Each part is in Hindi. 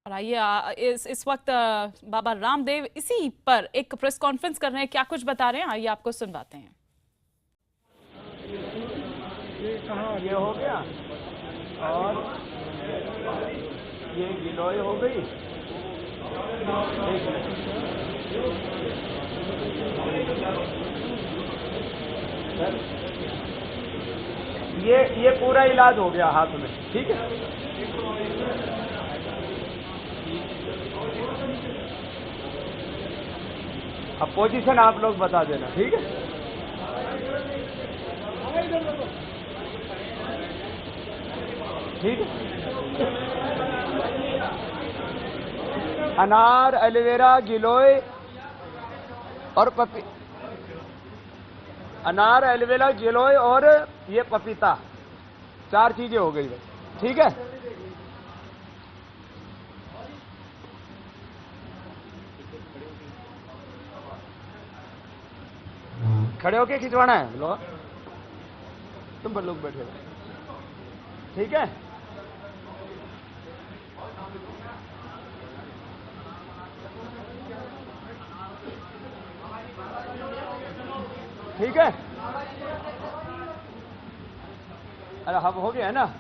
और आइए इस वक्त बाबा रामदेव इसी पर एक प्रेस कॉन्फ्रेंस कर रहे हैं, क्या कुछ बता रहे हैं आइए आपको सुनवाते हैं। ये हो गया और ये गिलोय हो गई। ये पूरा इलाज हो गया हाथ में, ठीक है। अब पोजीशन आप लोग बता देना, ठीक है। ठीक है। अनार, एलोवेरा, गिलोय और अनार, एलोवेरा, गिलोय और ये पपीता, 4 चीजें हो गई भाई, ठीक है। खड़े होके खिंचवाना है, लो तुम पर लोग बैठे हो, ठीक है। ठीक है। अरे हम हो गया है ना।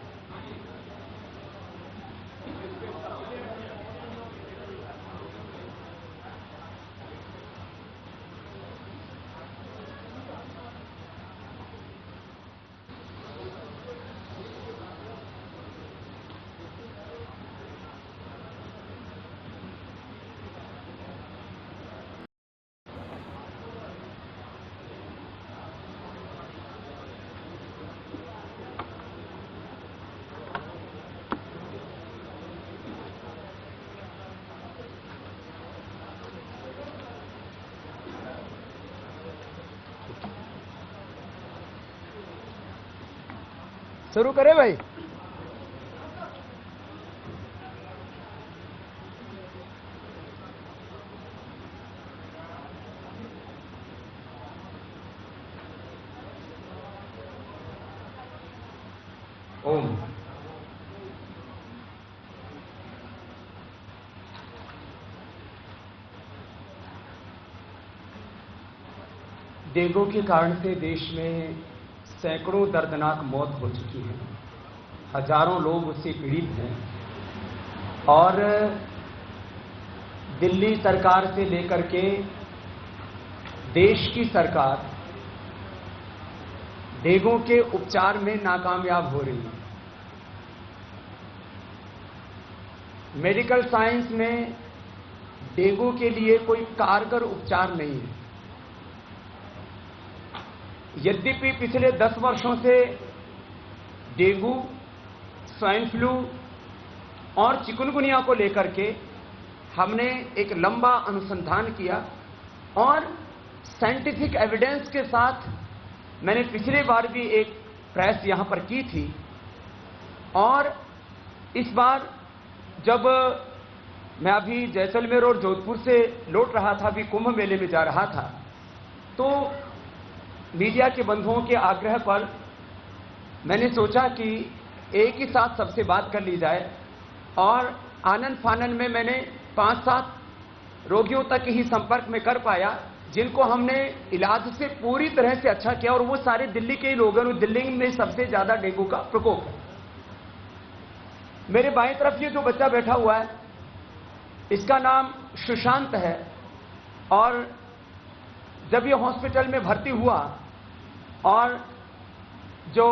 शुरू करें भाई। ओम। डेंगू के कारण से देश में सैकड़ों दर्दनाक मौत हो चुकी है, हजारों लोग उससे पीड़ित हैं और दिल्ली सरकार से लेकर के देश की सरकार डेंगू के उपचार में नाकामयाब हो रही है। मेडिकल साइंस में डेंगू के लिए कोई कारगर उपचार नहीं है। यद्यपि पिछले 10 वर्षों से डेंगू, स्वाइन फ्लू और चिकुनगुनिया को लेकर के हमने एक लंबा अनुसंधान किया और साइंटिफिक एविडेंस के साथ मैंने पिछले बार भी एक प्रेस यहां पर की थी और इस बार जब मैं अभी जैसलमेर और जोधपुर से लौट रहा था, अभी कुंभ मेले में जा रहा था, तो मीडिया के बंधुओं के आग्रह पर मैंने सोचा कि एक ही साथ सबसे बात कर ली जाए और आनन फानन में मैंने 5-7 रोगियों तक ही संपर्क में कर पाया जिनको हमने इलाज से पूरी तरह से अच्छा किया और वो सारे दिल्ली के ही लोग हैं। दिल्ली में सबसे ज्यादा डेंगू का प्रकोप है। मेरे बाईं तरफ ये जो बच्चा बैठा हुआ है इसका नाम सुशांत है और जब ये हॉस्पिटल में भर्ती हुआ और जो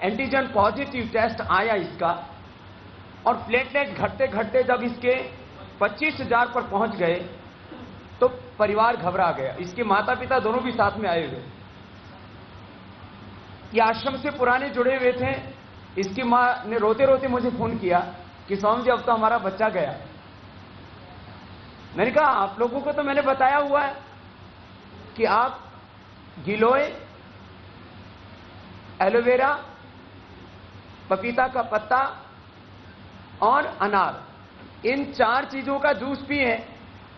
एंटीजन पॉजिटिव टेस्ट आया इसका और प्लेटलेट घटते घटते जब इसके 25,000 पर पहुंच गए तो परिवार घबरा गया। इसके माता पिता दोनों भी साथ में आए हुए। ये आश्रम से पुराने जुड़े हुए थे। इसकी मां ने रोते रोते मुझे फोन किया कि स्वामी जी अब तो हमारा बच्चा गया। मैंने कहा आप लोगों को तो मैंने बताया हुआ है कि आप गिलोय, एलोवेरा, पपीता का पत्ता और अनार, इन 4 चीजों का जूस पिए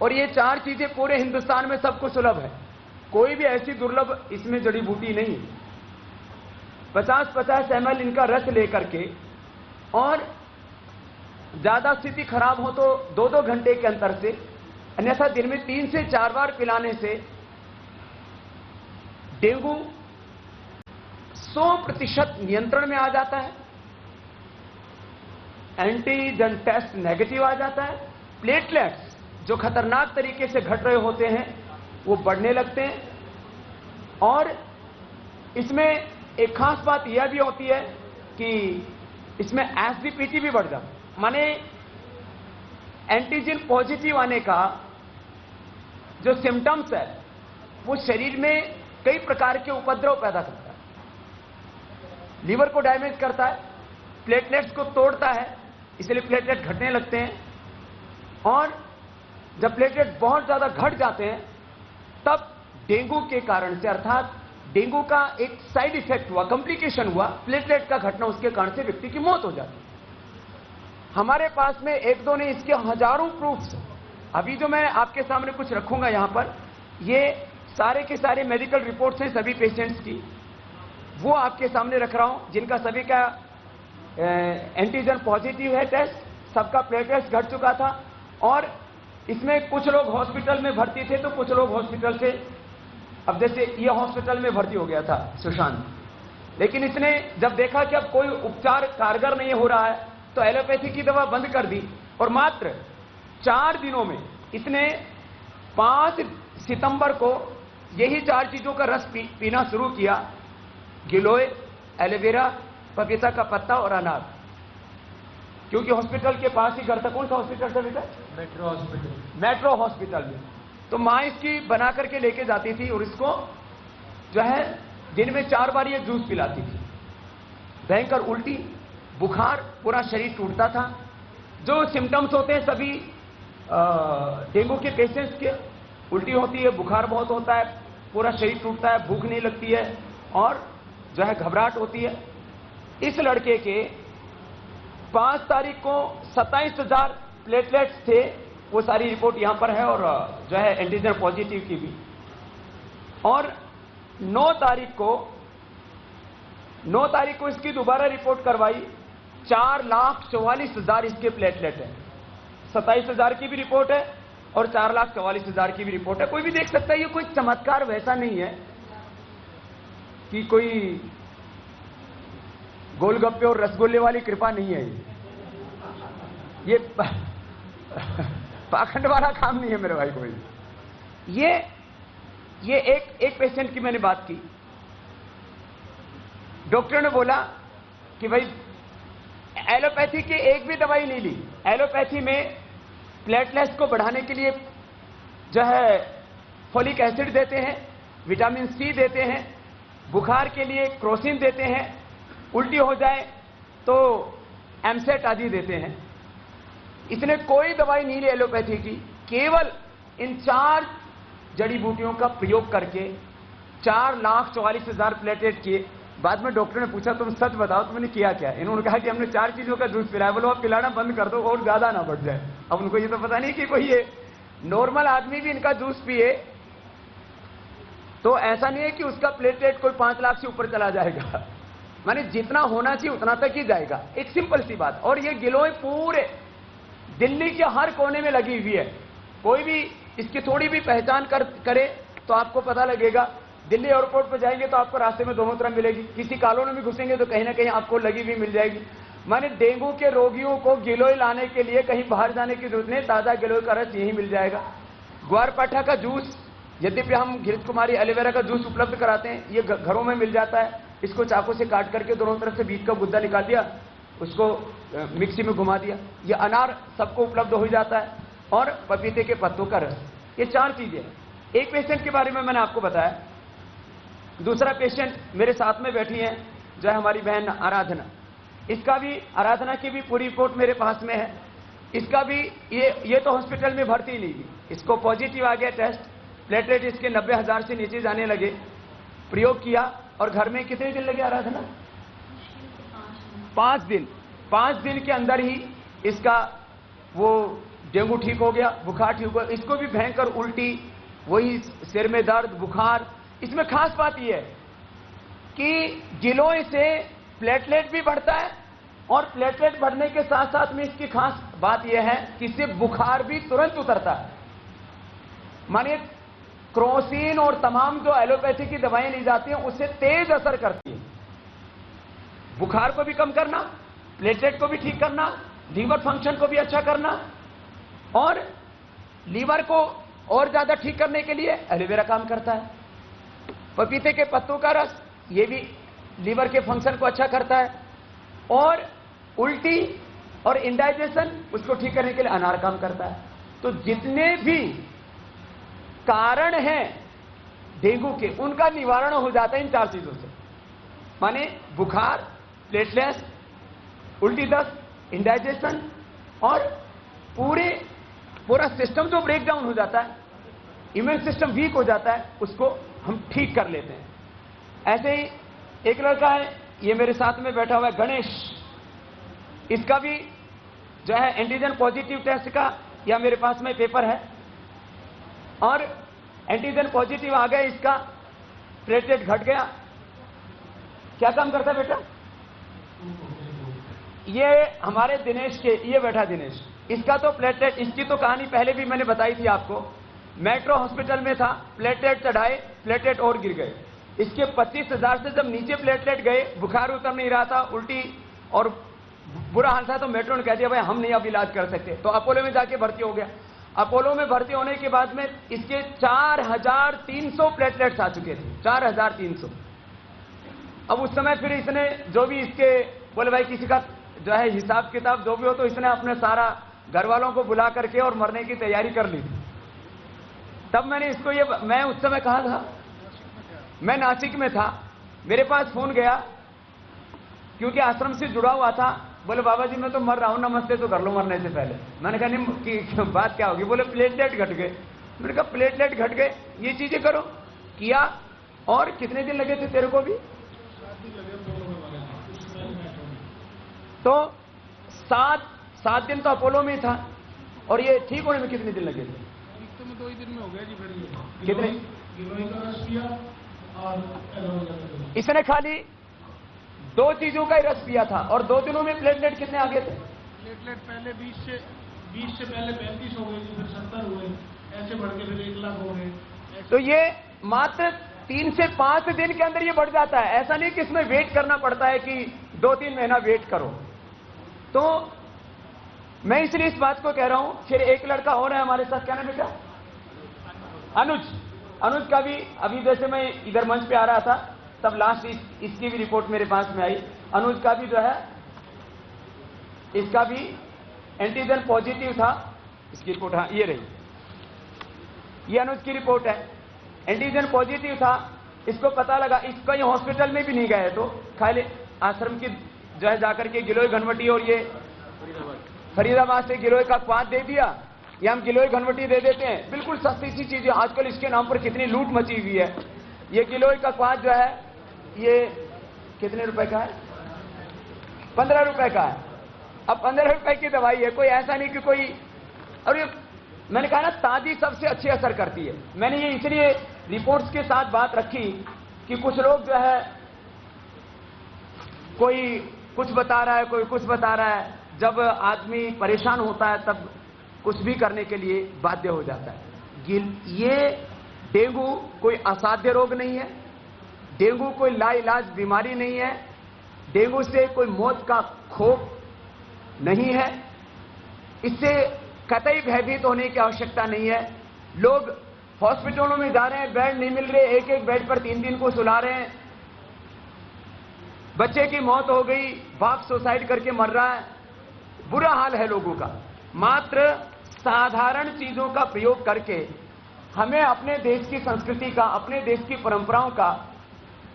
और ये 4 चीजें पूरे हिंदुस्तान में सबको सुलभ है। कोई भी ऐसी दुर्लभ इसमें जड़ी बूटी नहीं। 50-50 ml इनका रस लेकर के और ज्यादा स्थिति खराब हो तो 2-2 घंटे के अंतर से, अन्यथा दिन में 3 से 4 बार पिलाने से डेंगू 100% नियंत्रण में आ जाता है, एंटीजन टेस्ट नेगेटिव आ जाता है, प्लेटलेट्स जो खतरनाक तरीके से घट रहे होते हैं वो बढ़ने लगते हैं, और इसमें एक खास बात यह भी होती है कि इसमें एसजीपीटी भी बढ़ जाता है, माने एंटीजन पॉजिटिव आने का जो सिम्टम्स है वो शरीर में कई प्रकार के उपद्रव पैदा करता है, लीवर को डैमेज करता है, प्लेटलेट्स को तोड़ता है, इसलिए प्लेटलेट घटने लगते हैं, और जब प्लेटलेट बहुत ज्यादा घट जाते हैं तब डेंगू के कारण से, अर्थात डेंगू का एक साइड इफेक्ट हुआ, कॉम्प्लिकेशन हुआ, प्लेटलेट का घटना, उसके कारण से व्यक्ति की मौत हो जाती है। हमारे पास में एक दो नहीं, इसके हजारों प्रूफ्स। अभी जो मैं आपके सामने कुछ रखूंगा यहां पर, ये सारे के सारे मेडिकल रिपोर्ट्स हैं सभी पेशेंट्स की, वो आपके सामने रख रहा हूं, जिनका सभी का एंटीजन पॉजिटिव है टेस्ट, सबका प्लेटलेट्स घट चुका था, और इसमें कुछ लोग हॉस्पिटल में भर्ती थे तो कुछ लोग हॉस्पिटल से, अब जैसे ये हॉस्पिटल में भर्ती हो गया था सुशांत, लेकिन इसने जब देखा कि अब कोई उपचार कारगर नहीं हो रहा है तो एलोपैथी की दवा बंद कर दी, और मात्र 4 दिनों में इसने 5 सितंबर को यही 4 चीजों का रस पीना शुरू किया, गिलोय, एलोवेरा, पपीता का पत्ता और अनार, क्योंकि हॉस्पिटल के पास ही घर था। कौन सा हॉस्पिटल था बेटा? Metro hospital. मेट्रो हॉस्पिटल में। तो माँ इसकी बना करके लेके जाती थी और इसको जो है दिन में 4 बार ये जूस पिलाती थी। भयंकर उल्टी, बुखार, पूरा शरीर टूटता था, जो सिम्टम्स होते हैं सभी डेंगू के पेशेंट्स के, उल्टी होती है, बुखार बहुत होता है, पूरा शरीर टूटता है, भूख नहीं लगती है, और जो है घबराहट होती है। इस लड़के के 5 तारीख को 27,000 प्लेटलेट्स थे, वो सारी रिपोर्ट यहां पर है, और जो है एंटीजन पॉजिटिव की भी। और 9 तारीख को इसकी दोबारा रिपोर्ट करवाई, 4,44,000 इसके प्लेटलेट है। 27,000 की भी रिपोर्ट है और 4,44,000 की भी रिपोर्ट है। कोई भी देख सकता है, ये कोई चमत्कार वैसा नहीं है कि कोई गोलगप्पे और रसगुल्ले वाली कृपा नहीं है, ये पाखंड वाला काम नहीं है मेरे भाई कोई। ये एक पेशेंट की मैंने बात की, डॉक्टर ने बोला कि भाई एलोपैथी की एक भी दवाई नहीं ली, एलोपैथी में प्लेटलेट्स को बढ़ाने के लिए जो है फोलिक एसिड देते हैं, विटामिन सी देते हैं, बुखार के लिए क्रोसिन देते हैं, उल्टी हो जाए तो एमसेट आदि देते हैं। इसने कोई दवाई नहीं ली एलोपैथी की, केवल इन 4 जड़ी बूटियों का प्रयोग करके 4,44,000 प्लेटलेट किए। बाद में डॉक्टर ने पूछा तुम सच बताओ तुमने किया क्या? इन्होंने कहा कि हमने 4 चीजों का जूस पिलाया। बोलो आप पिलाना बंद कर दो और ज्यादा ना बढ़ जाए। अब उनको ये तो पता नहीं कि कोई ये नॉर्मल आदमी भी इनका जूस पिए तो ऐसा नहीं है कि उसका प्लेटलेट कोई 5 लाख से ऊपर चला जाएगा, माने जितना होना चाहिए उतना तक ही जाएगा। एक सिंपल सी बात। और ये गिलोय पूरे दिल्ली के हर कोने में लगी हुई है, कोई भी इसकी थोड़ी भी पहचान करे तो आपको पता लगेगा। दिल्ली एयरपोर्ट पर जाएंगे तो आपको रास्ते में दोनों तरफ मिलेगी, किसी कॉलोनी में घुसेंगे तो कहीं ना कहीं आपको लगी हुई मिल जाएगी। माने डेंगू के रोगियों को गिलोय लाने के लिए कहीं बाहर जाने की जरूरत नहीं, ताजा गिलोय का रस यही मिल जाएगा। ग्वारपाठा का जूस, यद्यपि हम घृत कुमारी एलोवेरा का जूस उपलब्ध कराते हैं, ये घरों में मिल जाता है। इसको चाकू से काट करके दोनों तरफ से बीज का गुद्दा निकाल दिया, उसको मिक्सी में घुमा दिया। ये अनार सबको उपलब्ध हो जाता है, और पपीते के पत्तों का रस। ये 4 चीजें। एक पेशेंट के बारे में मैंने आपको बताया, दूसरा पेशेंट मेरे साथ में बैठी है जो है हमारी बहन आराधना। इसका भी, आराधना की भी पूरी रिपोर्ट मेरे पास में है। इसका भी ये तो हॉस्पिटल में भर्ती नहीं थी, इसको पॉजिटिव आ गया टेस्ट, प्लेटलेट इसके 90,000 से नीचे जाने लगे। प्रयोग किया और घर में कितने दिन लगे आराधना? 5 दिन। 5 दिन के अंदर ही इसका वो डेंगू ठीक हो गया, बुखार ठीक हो गया। इसको भी भयंकर उल्टी, वही सिर में दर्द, बुखार। इसमें खास बात यह है कि गिलोय से प्लेटलेट भी बढ़ता है और प्लेटलेट बढ़ने के साथ साथ में इसकी खास बात यह है कि इससे बुखार भी तुरंत उतरता है। मानिए क्रोसिन और तमाम जो एलोपैथी की दवाएं ली जाती हैं उससे तेज असर करती है। बुखार को भी कम करना, प्लेटलेट को भी ठीक करना, लीवर फंक्शन को भी अच्छा करना, और लीवर को और ज्यादा ठीक करने के लिए एलोवेरा काम करता है। पपीते के पत्तों का रस, ये भी लीवर के फंक्शन को अच्छा करता है। और उल्टी और इंडाइजेशन उसको ठीक करने के लिए अनार काम करता है। तो जितने भी कारण हैं डेंगू के, उनका निवारण हो जाता है इन 4 चीजों से। माने बुखार, प्लेटलेट्स, उल्टी दस्त, इंडाइजेशन, और पूरा सिस्टम जो ब्रेक डाउन हो जाता है, इम्यून सिस्टम वीक हो जाता है, उसको हम ठीक कर लेते हैं। ऐसे ही एक लड़का है, ये मेरे साथ में बैठा हुआ है, गणेश। इसका भी जो है एंटीजन पॉजिटिव टेस्ट का या मेरे पास में पेपर है, और एंटीजन पॉजिटिव आ गया, इसका प्लेटलेट घट गया। क्या काम करता है बेटा? ये हमारे दिनेश के, ये बैठा दिनेश, इसका तो प्लेटलेट, इसकी तो कहानी पहले भी मैंने बताई थी आपको। मेट्रो हॉस्पिटल में था, प्लेटलेट चढ़ाए, प्लेटलेट और गिर गए। इसके 25,000 से जब नीचे प्लेटलेट गए, बुखार उतर नहीं रहा था, उल्टी और बुरा हाल था, तो मेट्रो ने कह दिया भाई हम नहीं अब इलाज कर सकते। तो अपोलो में जाके भर्ती हो गया। अपोलो में भर्ती होने के बाद में इसके 4,300 प्लेटलेट्स आ चुके थे, 4,300। अब उस समय फिर इसने जो भी इसके बोले भाई किसी का जो है हिसाब किताब जो भी हो, तो इसने अपने सारा घर वालों को बुला करके और मरने की तैयारी कर ली। तब मैंने इसको मैं उस समय कहा था, मैं नासिक में था, मेरे पास फोन गया क्योंकि आश्रम से जुड़ा हुआ था। बोले बाबा जी मैं तो मर रहा हूं, नमस्ते तो कर लो मरने से पहले। मैंने कहा नहीं कि बात क्या होगी? बोले प्लेटलेट घट गए। मैंने कहा प्लेटलेट घट गए, ये चीजें करो। किया। और कितने दिन लगे थे तेरे को भी? तो 7 दिन तो अपोलो में था। और ये ठीक होने में कितने दिन लगे थे? तो में 2 ही दिन में हो गया जी। फिर कितने? गिलोय का रस पिया और एलोवेरा का रस। इसने खाली 2 चीजों का ही रस पिया था, और 2 दिनों में प्लेटलेट कितने आ गए थे? प्लेटलेट पहले 20 से पहले 35 हो गए जी, फिर 70 हुए, ऐसे बढ़ के फिर 1 लाख हो गए। तो ये मात्र 3 से 5 दिन के अंदर ये बढ़ जाता है। ऐसा नहीं कि इसमें वेट करना पड़ता है कि 2-3 महीना वेट करो। तो मैं इसलिए इस बात को कह रहा हूं। फिर एक लड़का और है हमारे साथ, क्या नाम बेटा? अनुज का भी अभी जैसे मैं इधर मंच पे आ रहा था तब लास्ट इसकी भी रिपोर्ट मेरे पास में आई। अनुज का भी जो है, इसका भी एंटीजन पॉजिटिव था। इसकी रिपोर्ट, हाँ ये रही, ये अनुज की रिपोर्ट है। एंटीजन पॉजिटिव था, इसको पता लगा, इसको ये हॉस्पिटल में भी नहीं गए, तो खाली आश्रम की जो है जाकर के गिलोय घनवटी और ये फरीदाबाद से गिलोय का क्वाद दे दिया, या हम गिलोय घनवटी दे देते हैं। बिल्कुल सस्ती सी चीजें, आजकल इसके नाम पर कितनी लूट मची हुई है। ये गिलोय का क्वाद जो है ये कितने रुपए का है? 15 रुपए का है। अब 15 रुपए की दवाई है, कोई ऐसा नहीं कि कोई, और ये मैंने कहा ना ताजी सबसे अच्छी असर करती है। मैंने ये इसलिए रिपोर्ट्स के साथ बात रखी कि कुछ लोग जो है, कोई कुछ बता रहा है, कोई कुछ बता रहा है। जब आदमी परेशान होता है तब कुछ भी करने के लिए बाध्य हो जाता है। ये डेंगू कोई असाध्य रोग नहीं है, डेंगू कोई लाइलाज बीमारी नहीं है, डेंगू से कोई मौत का खौफ नहीं है। इससे कतई भयभीत होने की आवश्यकता नहीं है। लोग हॉस्पिटलों में जा रहे हैं, बेड नहीं मिल रहे, एक बेड पर 3 दिन को सुला रहे हैं। बच्चे की मौत हो गई, बाप सुसाइड करके मर रहा है, बुरा हाल है लोगों का। मात्र साधारण चीजों का प्रयोग करके हमें अपने देश की संस्कृति का, अपने देश की परंपराओं का,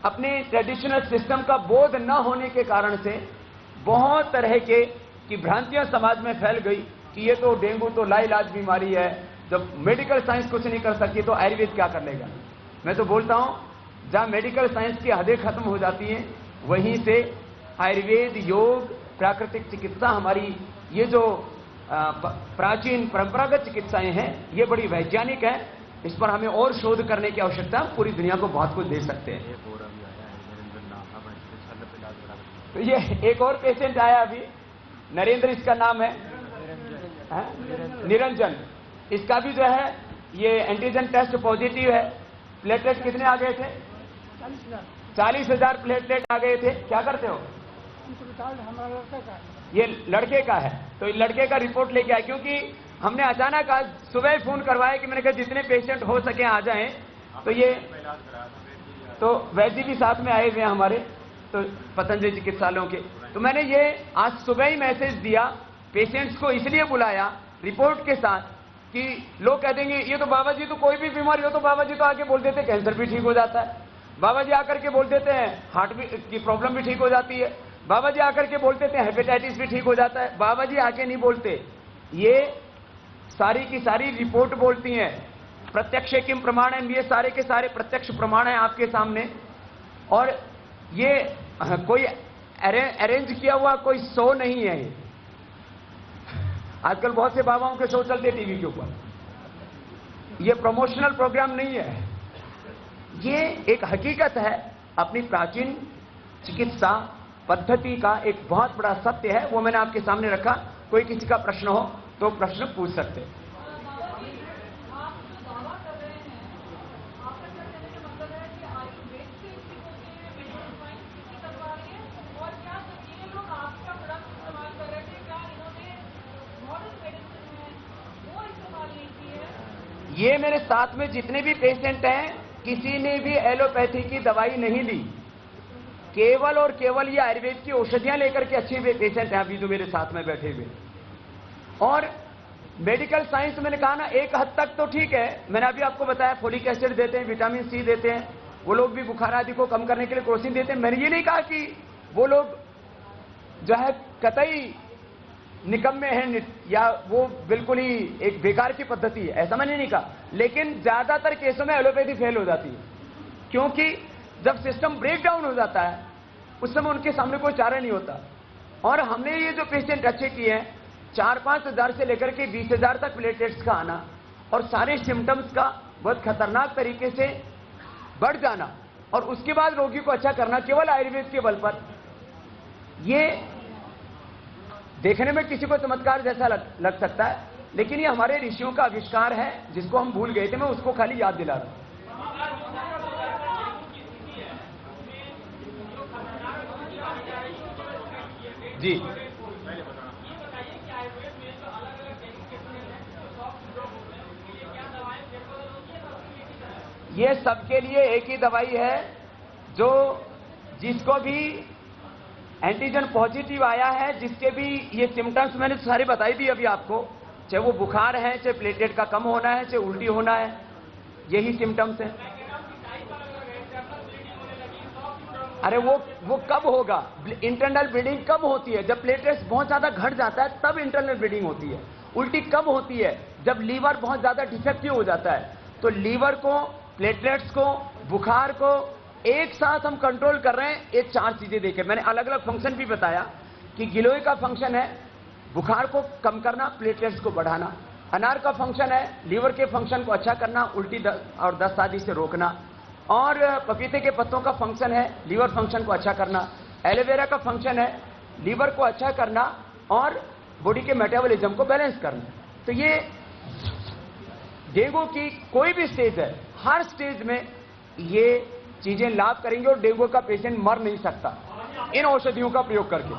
अपने ट्रेडिशनल सिस्टम का बोध न होने के कारण से बहुत तरह की भ्रांतियां समाज में फैल गई कि ये तो डेंगू तो लाइलाज बीमारी है। जब मेडिकल साइंस कुछ नहीं कर सकती तो आयुर्वेद क्या कर लेगा? मैं तो बोलता हूं जहां मेडिकल साइंस की हदें खत्म हो जाती हैं, वहीं से आयुर्वेद, योग, प्राकृतिक चिकित्सा, हमारी ये जो प्राचीन परंपरागत चिकित्साएं हैं, ये बड़ी वैज्ञानिक है। इस पर हमें और शोध करने की आवश्यकता है। पूरी दुनिया को बहुत कुछ दे सकते हैं। तो ये एक और पेशेंट आया अभी, नरेंद्र इसका नाम है, निरंजन। इसका भी जो है ये एंटीजन टेस्ट पॉजिटिव है। प्लेटलेट कितने आ गए थे? 40,000 प्लेटलेट आ गए थे। क्या करते हो? ये लड़के का है, तो ये लड़के का रिपोर्ट लेके आए, क्योंकि हमने अचानक आज सुबह फोन करवाया कि मैंने कहा जितने पेशेंट हो सके आ जाएं। तो ये तो वैद्य भी साथ में आए हुए हैं हमारे, तो पतंजलि चिकित्सालयों के। तो मैंने ये आज सुबह ही मैसेज दिया, पेशेंट्स को इसलिए बुलाया रिपोर्ट के साथ कि लोग कह देंगे ये तो बाबा जी, तो कोई भी बीमारी हो तो बाबा जी तो आके बोल देते कैंसर भी ठीक हो जाता है, बाबा जी आकर के बोल देते हैं हार्ट की प्रॉब्लम भी ठीक हो जाती है, बाबा जी आकर के बोल देते हैं हेपेटाइटिस भी ठीक हो जाता है। बाबा जी आके नहीं बोलते, ये सारी की सारी रिपोर्ट बोलती हैं। प्रत्यक्ष किम प्रमाण है, ये सारे के सारे प्रत्यक्ष प्रमाण है आपके सामने। और ये कोई अरेंज किया हुआ कोई शो नहीं है। ये आजकल बहुत से बाबाओं के शो चलते टीवी के ऊपर, ये प्रमोशनल प्रोग्राम नहीं है, ये एक हकीकत है। अपनी प्राचीन चिकित्सा पद्धति का एक बहुत बड़ा सत्य है, वो मैंने आपके सामने रखा। कोई किसी का प्रश्न हो तो प्रश्न पूछ सकते। ये मेरे साथ में जितने भी पेशेंट हैं, किसी ने भी एलोपैथी की दवाई नहीं ली, केवल और केवल ये आयुर्वेद की औषधियां लेकर के अच्छे हुए पेशेंट हैं अभी जो मेरे साथ में बैठे हुए। और मेडिकल साइंस मैंने कहा ना, एक हद तक तो ठीक है, मैंने अभी आपको बताया फोलिक एसिड देते हैं, विटामिन सी देते हैं, वो लोग भी बुखार आदि को कम करने के लिए क्रोसिन देते हैं। मैंने ये नहीं कहा कि वो लोग जो है कतई निकम्मे हैं या वो बिल्कुल ही एक बेकार की पद्धति है, ऐसा मैंने नहीं कहा। लेकिन ज्यादातर केसों में एलोपैथी फेल हो जाती है, क्योंकि जब सिस्टम ब्रेक डाउन हो जाता है उस समय उनके सामने कोई चारा नहीं होता। और हमने ये जो पेशेंट अच्छे किए हैं, 4-5 हजार से लेकर के 20,000 तक प्लेटलेट्स का आना और सारे सिम्टम्स का बहुत खतरनाक तरीके से बढ़ जाना और उसके बाद रोगी को अच्छा करना केवल आयुर्वेद के बल पर, ये देखने में किसी को चमत्कार जैसा लग सकता है, लेकिन ये हमारे ऋषियों का आविष्कार है जिसको हम भूल गए थे। मैं उसको खाली याद दिला रहा हूं। जी, ये सबके लिए एक ही दवाई है, जो जिसको भी एंटीजन पॉजिटिव आया है, जिसके भी ये सिम्टम्स मैंने सारे बताई दी अभी आपको, चाहे वो बुखार है, चाहे प्लेटलेट का कम होना है, चाहे उल्टी होना है, यही सिम्टम्स हैं। अरे वो कब होगा? इंटरनल ब्लीडिंग कब होती है? जब प्लेटलेट्स बहुत ज्यादा घट जाता है तब इंटरनल ब्लीडिंग होती है। उल्टी कब होती है? जब लीवर बहुत ज्यादा डिफेक्टिव हो जाता है। तो लीवर को, प्लेटलेट्स को, बुखार को एक साथ हम कंट्रोल कर रहे हैं। ये 4 चीजें देखे मैंने, अलग अलग फंक्शन भी बताया कि गिलोय का फंक्शन है बुखार को कम करना, प्लेटलेट्स को बढ़ाना। अनार का फंक्शन है लीवर के फंक्शन को अच्छा करना, उल्टी और दस्त आदि से रोकना। और पपीते के पत्तों का फंक्शन है लीवर फंक्शन को अच्छा करना। एलोवेरा का फंक्शन है लीवर को अच्छा करना और बॉडी के मेटाबॉलिज्म को बैलेंस करना। तो ये डेंगू की कोई भी स्टेज है, हर स्टेज में ये चीजें लाभ करेंगे और डेंगू का पेशेंट मर नहीं सकता इन औषधियों का प्रयोग करके।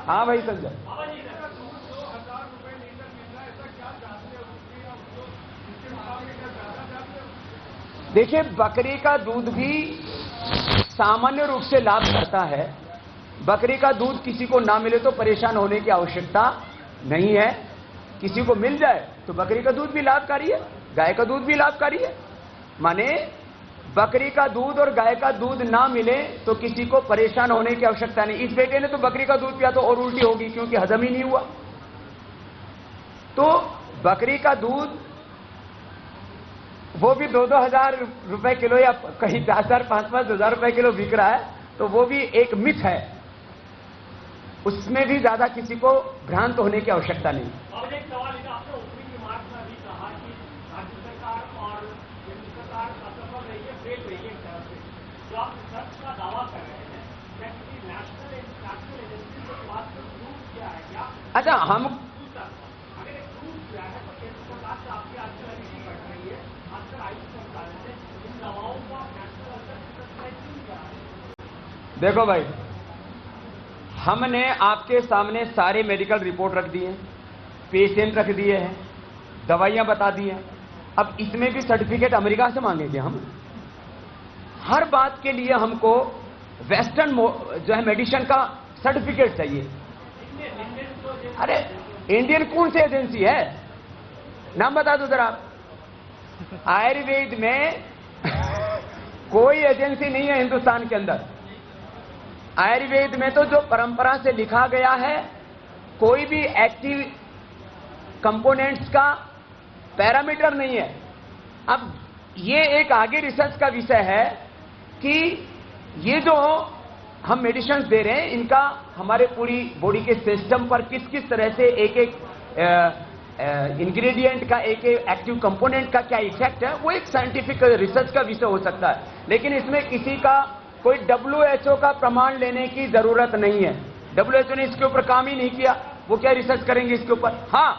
हाँ भाई संजय, देखिए बकरी का दूध भी सामान्य रूप से लाभ करता है। बकरी का दूध किसी को ना मिले तो परेशान होने की आवश्यकता नहीं है, किसी को मिल जाए तो बकरी का दूध भी लाभकारी है, गाय का दूध भी लाभकारी है। माने बकरी का दूध और गाय का दूध ना मिले तो किसी को परेशान होने की आवश्यकता नहीं। इस बेटे ने तो बकरी का दूध पिया तो और उल्टी होगी क्योंकि हजम ही नहीं हुआ। तो बकरी का दूध वो भी 2-2 हजार रुपए किलो या कहीं 4-4, 5-5 हजार रुपए किलो बिक रहा है, तो वो भी एक मिथ है, उसमें भी ज्यादा किसी को भ्रांत होने की आवश्यकता नहीं। अच्छा, हम देखो भाई, हमने आपके सामने सारे मेडिकल रिपोर्ट रख दिए, पेशेंट रख दिए हैं, दवाइयां बता दी हैं। अब इसमें भी सर्टिफिकेट अमेरिका से मांगेंगे हम? हर बात के लिए हमको वेस्टर्न जो है मेडिसिन का सर्टिफिकेट चाहिए। अरे इंडियन कौन सी एजेंसी है, नाम बता दो जरा। आयुर्वेद में कोई एजेंसी नहीं है हिंदुस्तान के अंदर। आयुर्वेद में तो जो परंपरा से लिखा गया है, कोई भी एक्टिव कंपोनेंट्स का पैरामीटर नहीं है। अब ये एक आगे रिसर्च का विषय है कि ये जो हम मेडिसिन दे रहे हैं, इनका हमारे पूरी बॉडी के सिस्टम पर किस किस तरह से एक एक इंग्रेडिएंट का, एक एक एक्टिव कंपोनेंट का क्या इफेक्ट है, वो एक साइंटिफिक रिसर्च का विषय हो सकता है। लेकिन इसमें किसी का कोई WHO का प्रमाण लेने की जरूरत नहीं है। WHO ने इसके ऊपर काम ही नहीं किया, वो क्या रिसर्च करेंगे इसके ऊपर? हाँ,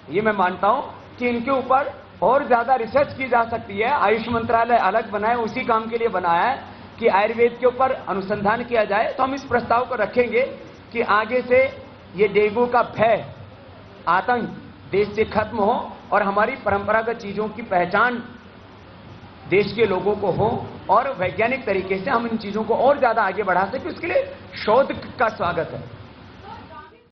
ये मैं मानता हूं कि इनके ऊपर और ज्यादा रिसर्च की जा सकती है। आयुष मंत्रालय अलग बनाए, उसी काम के लिए बनाया है कि आयुर्वेद के ऊपर अनुसंधान किया जाए। तो हम इस प्रस्ताव को रखेंगे कि आगे से ये डेंगू का भय, आतंक देश से खत्म हो और हमारी परंपरागत चीजों की पहचान देश के लोगों को हो और वैज्ञानिक तरीके से हम इन चीजों को और ज्यादा आगे बढ़ा सकें। उसके लिए शोध का स्वागत है।